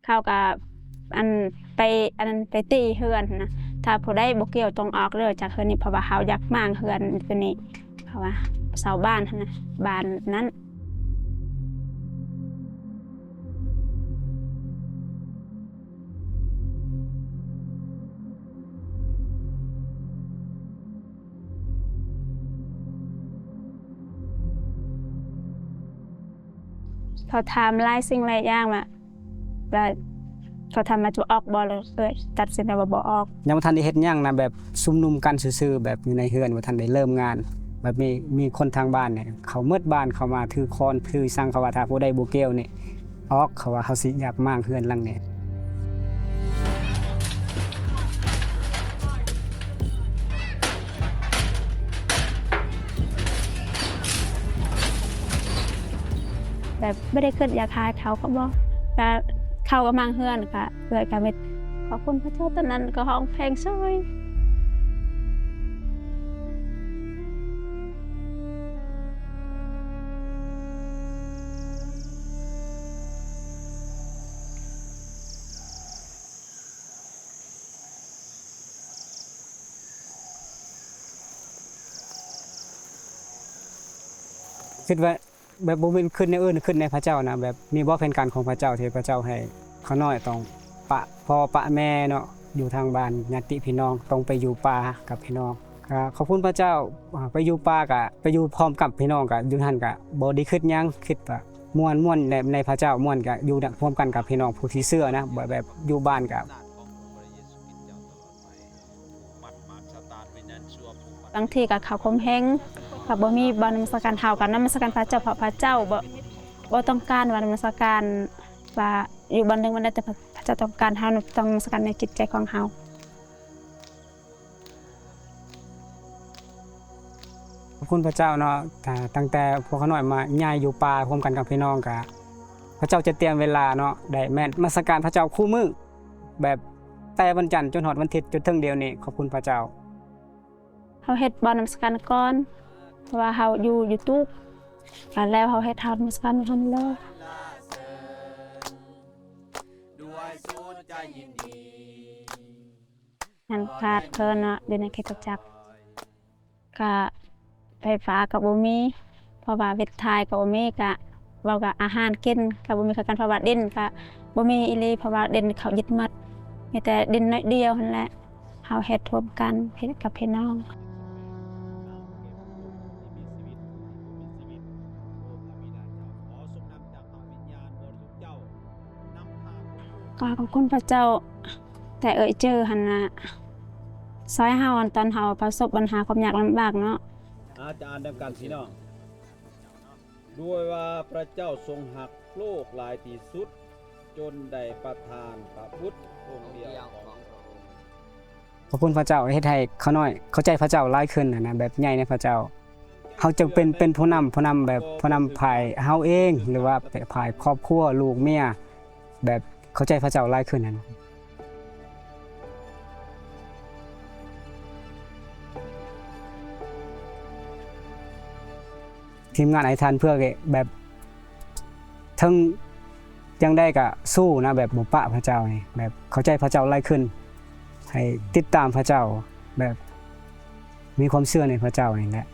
เขาก็อันไปอันไปตีเฮือนนะถ้าผู้ใดบ่เกี่ยวต้องออกเลยจากเฮือนนี้เพราะว่าเขาอยากมางเฮือนตัวนี้เพราะว่าเสาบ้านนะบ้านนั้นเขาทำหลายสิ่งหลายอย่างมาแล้วเขาทำมาจะออกบ่เลยตัดสินใจว่าบ่ออกยังบ่ทันได้เฮ็ดหยังนะแบบซุ่มนุมกันซื่อๆแบบอยู่ในเฮือนบ่ทันได้เริ่มงานแบบมีคนทางบ้านเนี่ยเขาเมิดบ้านเขามาถือค้อนถือสั่งเขาว่าถ้าผู้ใดบ่เกี่ยวนี่ออกเขาว่าเขาสิอยากมางเฮือนหลังนี้แบบไม่ได้คิดอยากขายเขาก็บอกก็เขาก็มังเฮือนก็เกิดการเป็นขอบคุณพระเจ้าตอนนั้นก็ห้องเพลงช่วยคิดว่าแบบบ่แม่นขึ้นในอื่นขึ้นในพระเจ้านะแบบมีบ่เป็นการของพระเจ้าที่พระเจ้าให้เขาน้อยต้องปะพ่อปะแม่เนาะอยู่ทางบ้านญาติพี่น้องต้องไปอยู่ป่ากับพี่น้องก็ขอบคุณพระเจ้าไปอยู่ป่าก็ไปอยู่พร้อมกับพี่น้องก็อยู่หั่นก็บ่ได้คิดหยังคิดว่าม่วนในพระเจ้าม่วนก็อยู่พร้อมกันกับพี่น้องผู้ที่เชื่อนะแบบอยู่บ้านก็บางทีก็เขาคมแห้งกับบ่มีบ่นมัสการเฮากันนมัสการพระเจ้าเพราะพระเจ้าบ่ต้องการว่านมัสการว่าอยู่บ่นึงมันได้แต่พระเจ้าต้องการเฮาต้องนมัสการในจิตใจของเฮาขอบคุณพระเจ้าเนาะตั้งแต่พวกเขาน้อยมาย้ายอยู่ป่าพร้อมกันกับพี่น้องก็พระเจ้าจะเตรียมเวลาเนาะได้แม่นนมัสการพระเจ้าคู่มื้อแบบแต่วันจันทร์จนฮอดวันอาทิตย์จนถึงเดี๋ยวนี้ขอบคุณพระเจ้าเฮาเฮ็ดบ่นมัสการก่อนเพราะว่าเฮาอยู่YouTube แล้วเฮาเฮ็ดเฮานมัสการเพิ่นเลยนั่นขาดเพิ่นเนาะอยู่ในคริสตจักรก็ไฟฟ้าก็บ่มีเพราะว่าเวทไทยก็บ่มีก็เว้าก็อาหารกินก็บ่มีคือกันเพราะว่าดินก็บ่มีอีหลีเพราะว่าดินเขายึดหมดมีแต่ดินน้อยเดียวนั่นแหละเฮาเฮ็ดร่วมกันเฮ็ดกับพี่น้องก็ขอบคุณพระเจ้าแต่เจอหั่นน่ะซอยเฮาตอนเฮาประสบปัญหาความยากลำบากเนาะอาจารย์นำกันพี่น้องด้วยว่าพระเจ้าทรงหักโลกหลายที่สุดจนได้ประทานพระพุทธองค์เดียวของพระองค์ขอบคุณพระเจ้าเฮ็ดให้เขาน้อยเข้าใจพระเจ้าหลายขึ้นนะแบบใหญ่ในพระเจ้าเฮาจึงเป็นผู้นำแบบผู้นำภายเฮาเองหรือว่าภายครอบครัวลูกเมียแบบเข้าใจพระเจ้าหลายขึ้นนั่นทีมงานไอ้ทันเพื่อแบบทั้งยังได้ก็สู้นะแบบบ่ปะพระเจ้านี่แบบเข้าใจพระเจ้าหลายขึ้นให้ติดตามพระเจ้าแบบมีความเชื่อในพระเจ้านี่แหละ